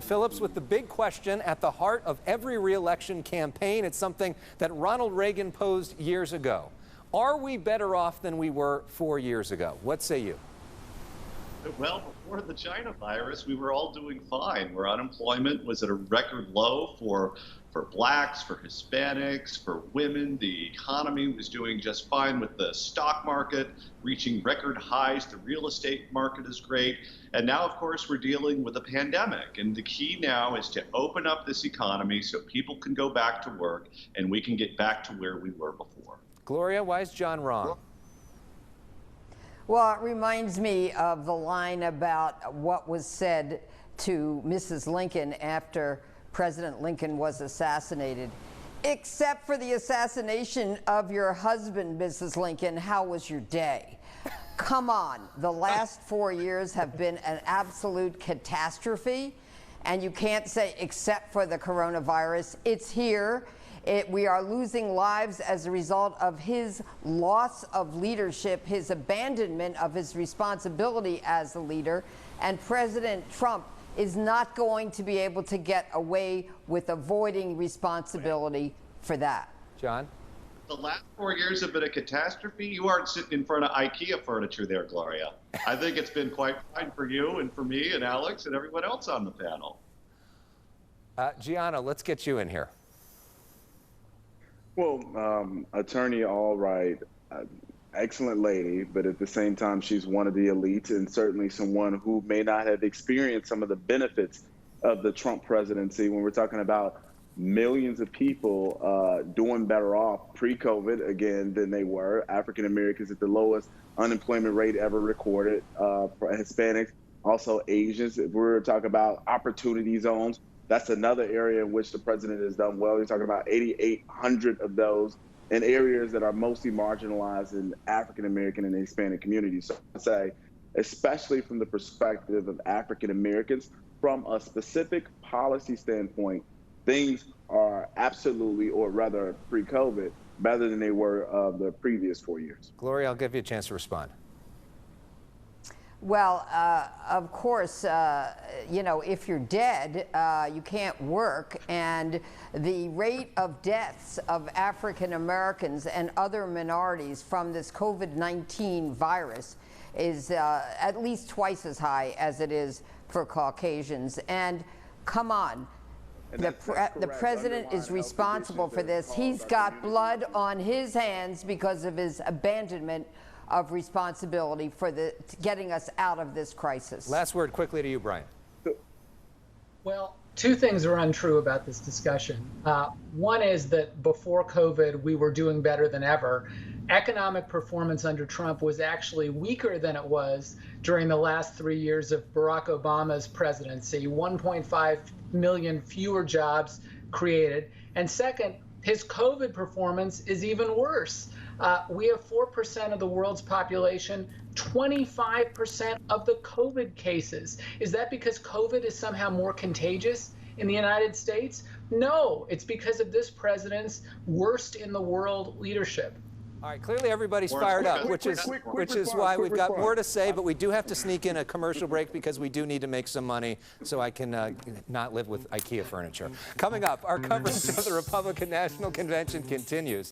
Phillips with the big question at the heart of every re-election campaign. It's something that Ronald Reagan posed years ago. Are we better off than we were 4 years ago? What say you? Well, before the China virus, we were all doing fine, where unemployment was at a record low for blacks, for Hispanics, for women. The economy was doing just fine with the stock market reaching record highs. The real estate market is great. And now, of course, we're dealing with a pandemic. And the key now is to open up this economy so people can go back to work and we can get back to where we were before. Gloria, why is John wrong? Well, it reminds me of the line about what was said to Mrs. Lincoln after President Lincoln was assassinated. Except for the assassination of your husband, Mrs. Lincoln, how was your day? Come on, the last 4 years have been an absolute catastrophe, and you can't say except for the coronavirus. It's here. We are losing lives as a result of his loss of leadership, his abandonment of his responsibility as a leader, and President Trump is not going to be able to get away with avoiding responsibility for that. John? The last 4 years have been a catastrophe. You aren't sitting in front of IKEA furniture there, Gloria. I think it's been quite fine for you and for me and Alex and everyone else on the panel. Gianno, let's get you in here. Well, Attorney Allred, excellent lady, but at the same time, she's one of the elites and certainly someone who may not have experienced some of the benefits of the Trump presidency when we're talking about millions of people doing better off pre-COVID, again, than they were. African Americans at the lowest unemployment rate ever recorded, for Hispanics, also Asians. If we're talking about opportunity zones, that's another area in which the president has done well. He's talking about 8,800 of those in areas that are mostly marginalized in African American and Hispanic communities. So I'd say, especially from the perspective of African Americans, from a specific policy standpoint, things are absolutely, or rather pre-COVID, better than they were the previous 4 years. Gloria, I'll give you a chance to respond. Well, of course, you know, if you're dead, you can't work, and the rate of deaths of African Americans and other minorities from this COVID-19 virus is at least twice as high as it is for Caucasians. And come on, the president is responsible for this. He's got blood on his hands because of his abandonment of responsibility for getting us out of this crisis. Last word quickly to you, Brian. Well, two things are untrue about this discussion. One is that before COVID, we were doing better than ever. Economic performance under Trump was actually weaker than it was during the last 3 years of Barack Obama's presidency. 1.5 million fewer jobs created. And second, his COVID performance is even worse. We have 4% of the world's population, 25% of the COVID cases. Is that because COVID is somehow more contagious in the United States? No, it's because of this president's worst in the world leadership. All right, clearly everybody's fired up, which is why we've got more to say, but we do have to sneak in a commercial break because we do need to make some money so I can not live with IKEA furniture. Coming up, our coverage of the Republican National Convention continues.